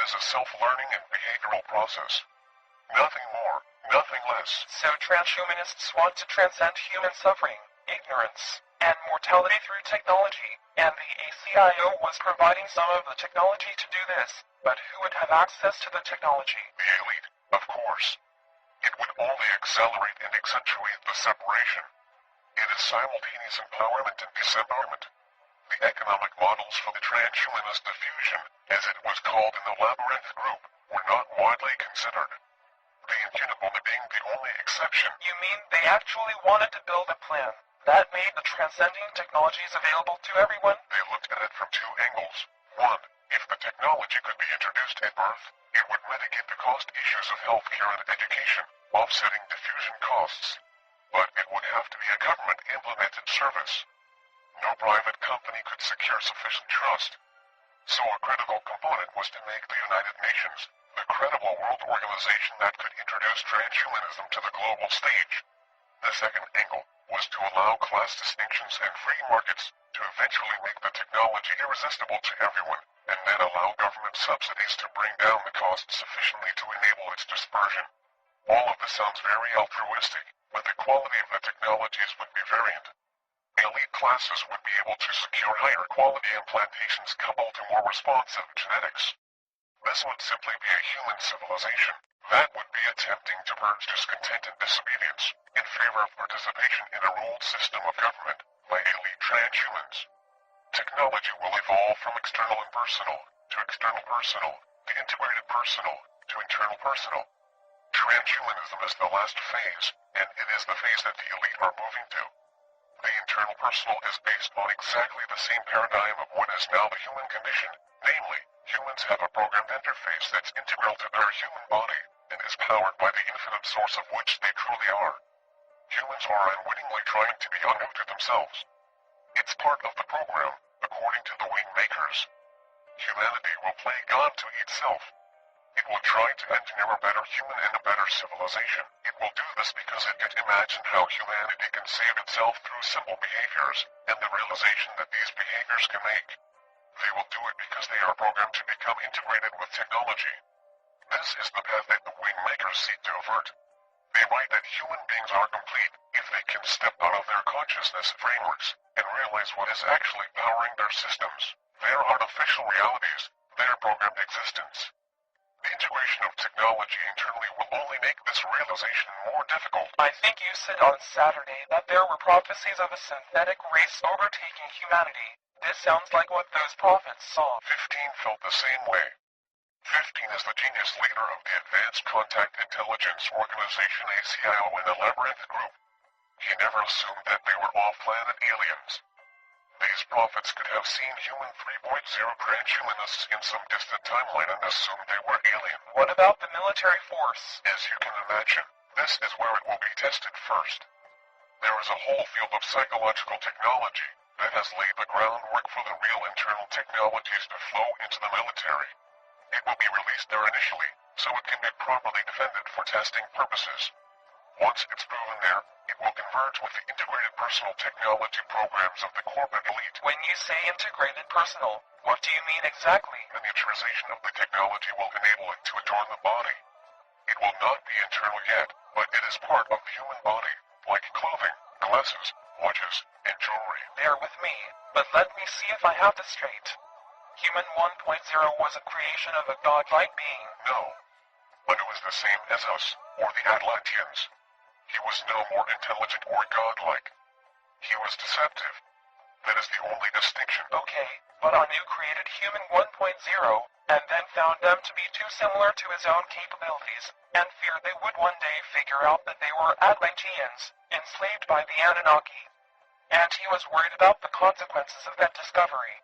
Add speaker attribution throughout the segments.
Speaker 1: is a self-learning and behavioral process. Nothing more, nothing less.
Speaker 2: So transhumanists want to transcend human suffering, ignorance, and mortality through technology, and the ACIO was providing some of the technology to do this, but who would have access to the technology?
Speaker 1: The elite, of course. It would only accelerate and accentuate the separation. It is simultaneous empowerment and disempowerment. The economic models for the transhumanist diffusion, as it was called in the Labyrinth group, were not widely considered. The incunable being the only exception.
Speaker 2: You mean they actually wanted to build a plan that made the transcending technologies available to everyone?
Speaker 1: They looked at it from two angles. One, if the technology could be introduced at birth, it would mitigate the cost issues of healthcare and education, offsetting diffusion costs. But it would have to be a government-implemented service. No private company could secure sufficient trust. So a critical component was to make the United Nations the credible world organization that could introduce transhumanism to the global stage. The second angle was to allow class distinctions and free markets to eventually make the technology irresistible to everyone, and then allow government subsidies to bring down the cost sufficiently to enable its dispersion. All of this sounds very altruistic, but the quality of the technologies would be variant. Elite classes would be able to secure higher quality implantations coupled to more responsive genetics. This would simply be a human civilization that would be attempting to purge discontent and disobedience in favor of participation in a ruled system of government by elite transhumans. Technology will evolve from external impersonal to external personal to integrated personal to internal personal. Transhumanism is the last phase, and it is the phase that the elite are moving to. The internal personal is based on exactly the same paradigm of what is now the human condition, namely, humans have a programmed interface that's integral to their human body, and is powered by the infinite source of which they truly are. Humans are unwittingly trying to be untrue to themselves. It's part of the program, according to the wing makers. Humanity will play God to itself. It will try to engineer a better human and a better civilization. It will do this because it can imagine how humanity can save itself through simple behaviors, and the realization that these behaviors can make. They will do it because they are programmed to become integrated with technology. This is the path that the wing makers seek to avert. They write that human beings are complete if they can step out of their consciousness frameworks and realize what is actually powering their systems, their artificial realities, their programmed existence. The integration of technology internally will only make this realization more difficult.
Speaker 2: I think you said on Saturday that there were prophecies of a synthetic race overtaking humanity. This sounds like what those prophets saw.
Speaker 1: 15 felt the same way. 15 is the genius leader of the Advanced Contact Intelligence Organization ACIO in the Labyrinth group. He never assumed that they were off-planet aliens. These prophets could have seen human 3.0 transhumanists in some distant timeline and assumed they were alien.
Speaker 2: What about the military force?
Speaker 1: As you can imagine, this is where it will be tested first. There is a whole field of psychological technology that has laid the groundwork for the real internal technologies to flow into the military. It will be released there initially, so it can be properly defended for testing purposes. Once it's proven there, it will converge with the integrated personal technology programs of the corporate elite.
Speaker 2: When you say integrated personal, what do you mean exactly?
Speaker 1: Miniaturization of the technology will enable it to adorn the body. It will not be internal yet, but it is part of the human body, like clothing, glasses, watches, and jewelry.
Speaker 2: Bear with me, but let me see if I have this straight. Human 1.0 was a creation of a godlike being.
Speaker 1: No, but it was the same as us, or the Atlanteans. He was no more intelligent or godlike. He was deceptive. That is the only distinction.
Speaker 2: Okay, but Anu created Human 1.0, and then found them to be too similar to his own capabilities, and feared they would one day figure out that they were Atlanteans, enslaved by the Anunnaki. And he was worried about the consequences of that discovery.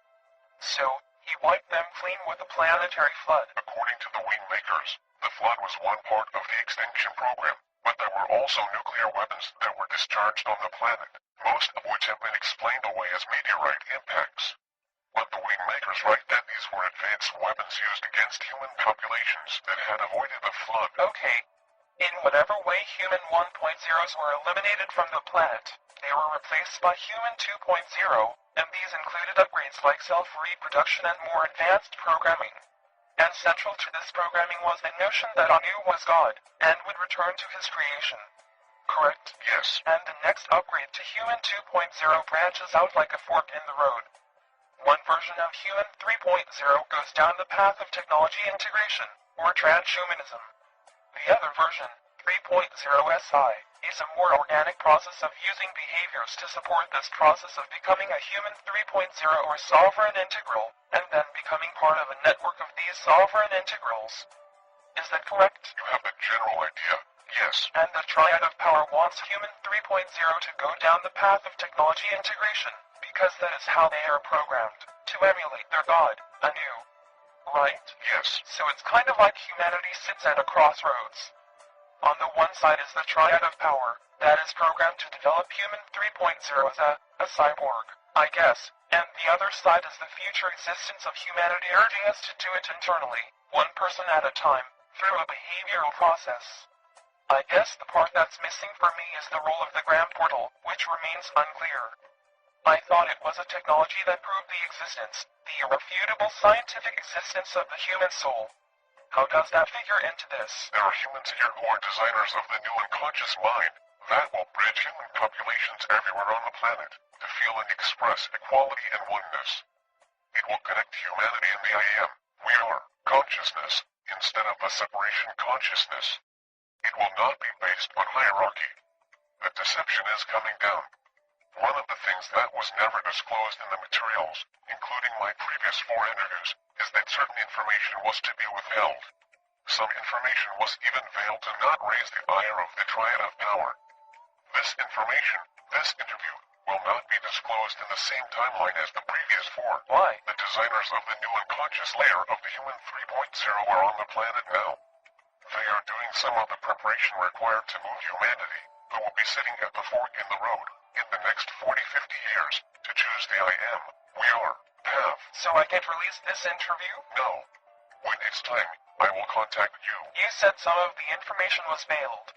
Speaker 2: So, he wiped them clean with a planetary flood.
Speaker 1: According to the wing makers, the flood was one part of the extinction program, but there were also nuclear weapons that were discharged on the planet, most of which have been explained away as meteorite impacts. But the wing makers write that these were advanced weapons used against human populations that had avoided the flood.
Speaker 2: Okay. In whatever way Human 1.0s were eliminated from the planet, they were replaced by Human 2.0, and these included upgrades like self-reproduction and more advanced programming. and central to this programming was the notion that Anu was God, and would return to his creation. Correct?
Speaker 1: Yes.
Speaker 2: And the next upgrade to Human 2.0 branches out like a fork in the road. One version of Human 3.0 goes down the path of technology integration, or transhumanism. The other version, 3.0 SI, is a more organic process of using behaviors to support this process of becoming a Human 3.0 or sovereign integral, and then becoming part of a network of these sovereign integrals. Is that correct?
Speaker 1: You have the general idea. Yes.
Speaker 2: And the Triad of Power wants Human 3.0 to go down the path of technology integration, because that is how they are programmed, to emulate their god, Anu. Right?
Speaker 1: Yes.
Speaker 2: So it's kind of like humanity sits at a crossroads. On the one side is the Triad of Power, that is programmed to develop Human 3.0 as a cyborg, I guess, and the other side is the future existence of humanity urging us to do it internally, one person at a time, through a behavioral process. I guess the part that's missing for me is the role of the Gram portal, which remains unclear. I thought it was a technology that proved the existence, the irrefutable scientific existence of the human soul. How does that figure into this?
Speaker 1: There are humans here who are designers of the new unconscious mind that will bridge human populations everywhere on the planet to feel and express equality and oneness. It will connect humanity and the I am, we are, consciousness, instead of the separation consciousness. It will not be based on hierarchy. The deception is coming down. One of the things that was never disclosed in the materials, including my previous 4 interviews, is that certain information was to be withheld. Some information was even veiled to not raise the ire of the Triad of Power. This information, this interview, will not be disclosed in the same timeline as the previous 4.
Speaker 2: Why?
Speaker 1: The designers of the new unconscious layer of the Human 3.0 are on the planet now. They are doing some of the preparation required to move humanity, who will be sitting at the fork in the road, in the next 40-50 years, to choose the I am, we are, path.
Speaker 2: So I can't release this interview?
Speaker 1: No. When it's time, I will contact you.
Speaker 2: You said some of the information was veiled.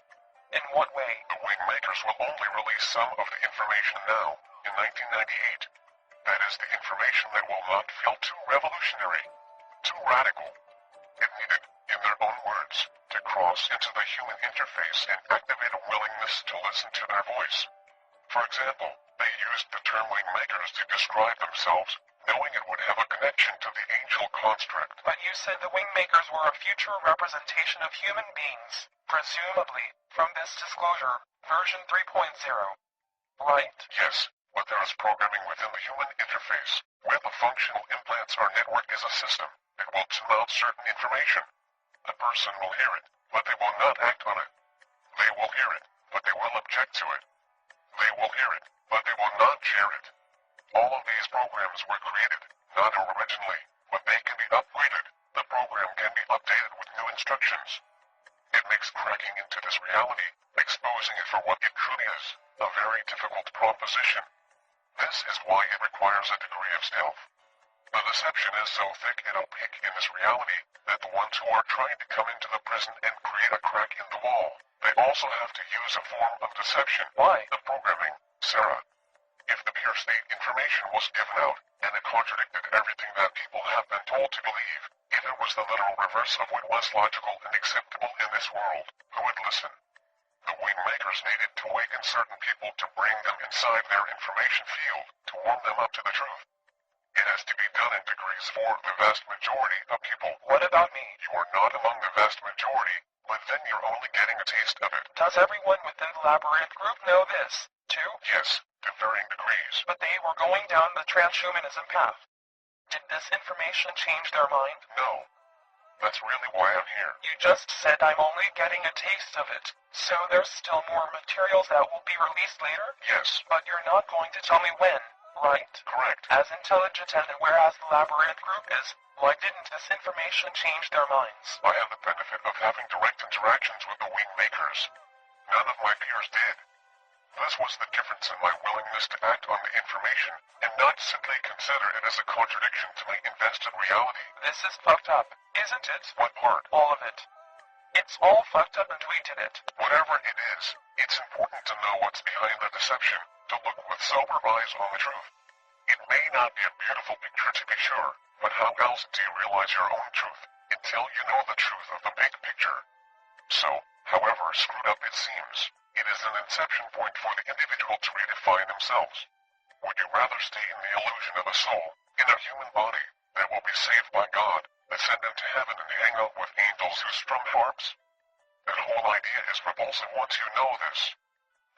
Speaker 2: In what way?
Speaker 1: The wing makers will only release some of the information now, in 1998. That is the information that will not feel too revolutionary, too radical. It needed, in their own words, to cross into the human interface and activate a willingness to listen to their voice. For example, they used the term wing makers to describe themselves, knowing it would have a connection to the angel construct.
Speaker 2: But you said the wing makers were a future representation of human beings, presumably, from this disclosure, version 3.0. Right?
Speaker 1: Yes, but there is programming within the human interface, where the functional implants our network is a system. It will tune out certain information. A person will hear it, but they will not act on it. They will hear it, but they will object to it. They will hear it, but they will not share it. All of these programs were created, not originally, but they can be upgraded. The program can be updated with new instructions. It makes cracking into this reality, exposing it for what it truly is, a very difficult proposition. This is why it requires a degree of stealth. The deception is so thick and opaque in this reality that the ones who are trying to come into the prison and create a crack in the wall, they also have to use a form of deception.
Speaker 2: Why?
Speaker 1: The programming, Sarah. If the pure state information was given out, and it contradicted everything that people have been told to believe, if it was the literal reverse of what was logical and acceptable in this world, who would listen? The wing makers needed to awaken certain people to bring them inside their information field, to warm them up to the truth. It has to be done in degrees for the vast majority of people.
Speaker 2: What about me?
Speaker 1: You are not among the vast majority, but then you're only getting a taste of it.
Speaker 2: Does everyone within the labyrinth group know this, too?
Speaker 1: Yes, to varying degrees.
Speaker 2: But they were going down the transhumanism path. Did this information change their mind?
Speaker 1: No. That's really why I'm here.
Speaker 2: You just said I'm only getting a taste of it, so there's still more materials that will be released later?
Speaker 1: Yes.
Speaker 2: But you're not going to tell me when, right?
Speaker 1: Correct.
Speaker 2: As intelligent and whereas the labyrinth group is, why didn't this information change their minds?
Speaker 1: I have the benefit of having direct interactions with the wing makers. None of my peers did. This was the difference in my willingness to act on the information, and not simply consider it as a contradiction to my invested reality.
Speaker 2: This is fucked up, isn't it?
Speaker 1: What part?
Speaker 2: All of it. It's all fucked up and we did it.
Speaker 1: Whatever it is, it's important to know what's behind the deception, to look with sober eyes on the truth. It may not be a beautiful picture to be sure, but how else do you realize your own truth? until you know the truth of the big picture. So, however screwed up it seems, it is an inception point for the individual to redefine themselves. Would you rather stay in the illusion of a soul, in a human body, that will be saved by God, ascend into heaven and hang out with angels who strum harps? That whole idea is repulsive once you know this.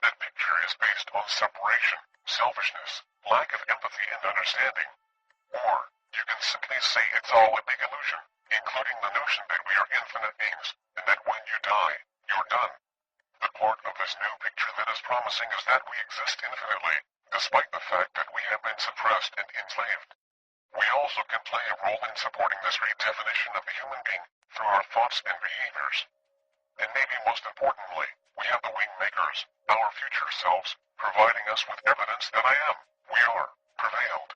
Speaker 1: That picture is based on separation, selfishness, lack of empathy and understanding. Or, you can simply say it's all a big illusion, including the notion that we are infinite beings, and that when you die, you're done. The part of this new picture that is promising is that we exist infinitely, despite the fact that we have been suppressed and enslaved. We also can play a role in supporting this redefinition of the human being through our thoughts and behaviors. And maybe most importantly, we have the wing makers, our future selves, providing us with evidence that we are, prevailed.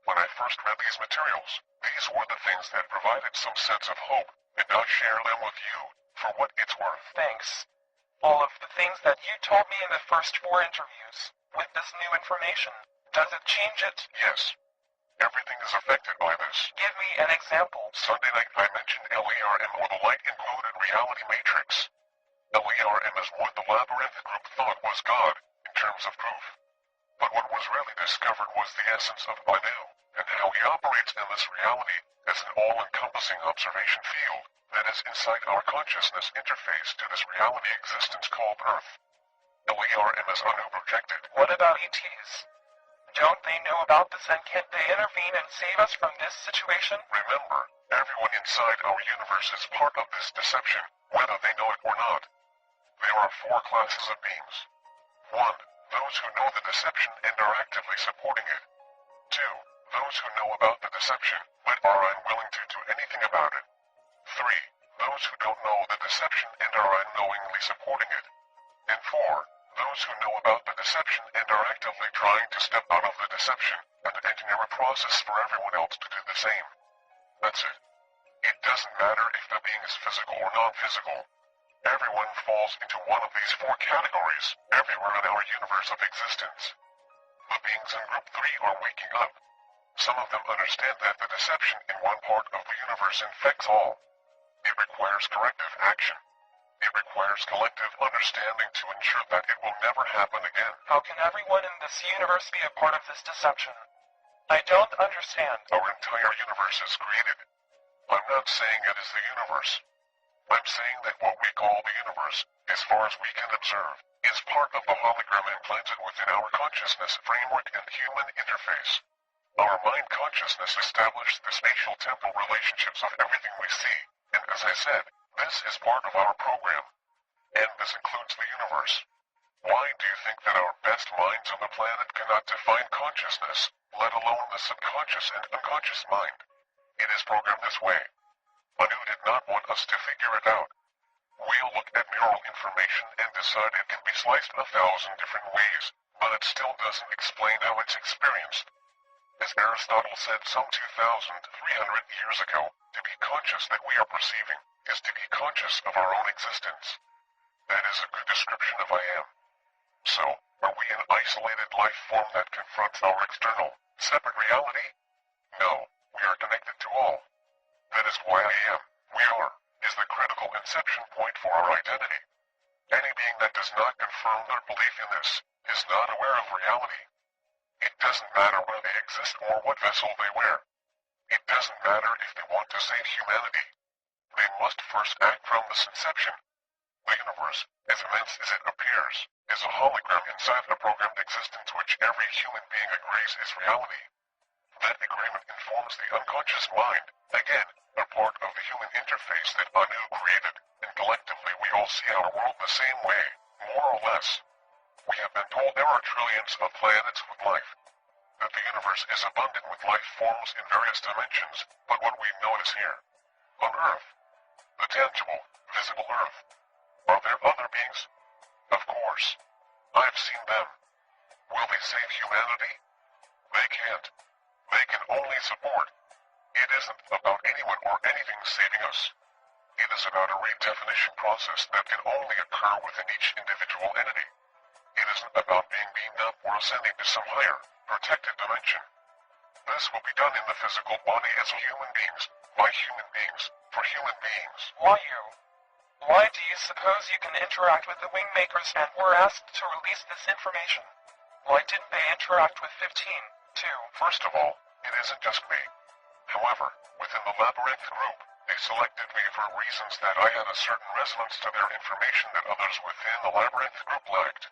Speaker 1: When I first read these materials, these were the things that provided some sense of hope, and I'll share them with you, for what it's worth.
Speaker 2: Thanks. All of the things that you told me in the first 4 interviews, with this new information, does it change it?
Speaker 1: Yes. Everything is affected by this.
Speaker 2: Give me an example.
Speaker 1: Sunday night I mentioned LERM, or the light-encoded reality matrix. LERM is what the labyrinth group thought was God, in terms of proof. But what was really discovered was the essence of Anu, and how he operates in this reality as an all-encompassing observation field that is inside our consciousness interface to this reality existence called Earth. LERM is Anu projected.
Speaker 2: What about ETs? Don't they know about this, and can't they intervene and save us from this situation?
Speaker 1: Remember, everyone inside our universe is part of this deception, whether they know it or not. There are 4 classes of beings. 1. Those who know the deception and are actively supporting it. 2. Those who know about the deception, but are unwilling to do anything about it. 3. Those who don't know the deception and are unknowingly supporting it. And 4. Those who know about the deception and are actively trying to step out of the deception and engineer a process for everyone else to do the same. That's it. It doesn't matter if the being is physical or non-physical. Everyone falls into one of these 4 categories, everywhere in our universe of existence. The beings in Group 3 are waking up. Some of them understand that the deception in one part of the universe infects all. It requires corrective action. It requires collective understanding to ensure that it will never happen again.
Speaker 2: How can everyone in this universe be a part of this deception? I don't understand.
Speaker 1: Our entire universe is created. I'm not saying it is the universe. I'm saying that what we call the universe, as far as we can observe, is part of the hologram implanted within our consciousness framework and human interface. Our mind consciousness established the spatial-temporal relationships of everything we see, and as I said, this is part of our program. And this includes the universe. Why do you think that our best minds on the planet cannot define consciousness, let alone the subconscious and unconscious mind? It is programmed this way. Anu did not want us to figure it out. We'll look at neural information and decide it can be sliced 1,000 different ways, but it still doesn't explain how it's experienced. As Aristotle said some 2,300 years ago, to be conscious that we are perceiving is to be conscious of our own existence. That is a good description of I am. So, are we an isolated life form that confronts our external, separate reality? No, we are connected to all. That is why I am, we are, is the critical inception point for our identity. Any being that does not confirm their belief in this, is not aware of reality. It doesn't matter where they exist or what vessel they wear. It doesn't matter if they want to save humanity. They must first act from this inception. The universe, as immense as it appears, is a hologram inside a programmed existence which every human being agrees is reality. That agreement informs the unconscious mind, again, a part of the human interface that Anu created, and collectively we all see our world the same way, more or less. We have been told there are trillions of planets with life, that the universe is abundant with life forms in various dimensions, but what we notice here, on Earth, the tangible, visible Earth, are there other beings? Of course. I've seen them. Will they save humanity? They can't. They can only support. It isn't about anyone or anything saving us. It is about a redefinition process that can only occur within each individual entity. It isn't about being beamed up or ascending to some higher, protected dimension. This will be done in the physical body as human beings, by human beings, for human beings.
Speaker 2: Why you? Why do you suppose you can interact with the Wingmakers and were asked to release this information? Why didn't they interact with 15, too?
Speaker 1: First of all, it isn't just me. However, within the Labyrinth group, they selected me for reasons that I had a certain resonance to their information that others within the Labyrinth group lacked.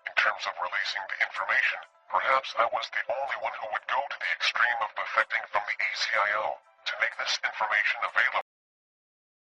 Speaker 1: In terms of releasing the information, perhaps I was the only one who would go to the extreme of defecting from the ACIO to make this information available.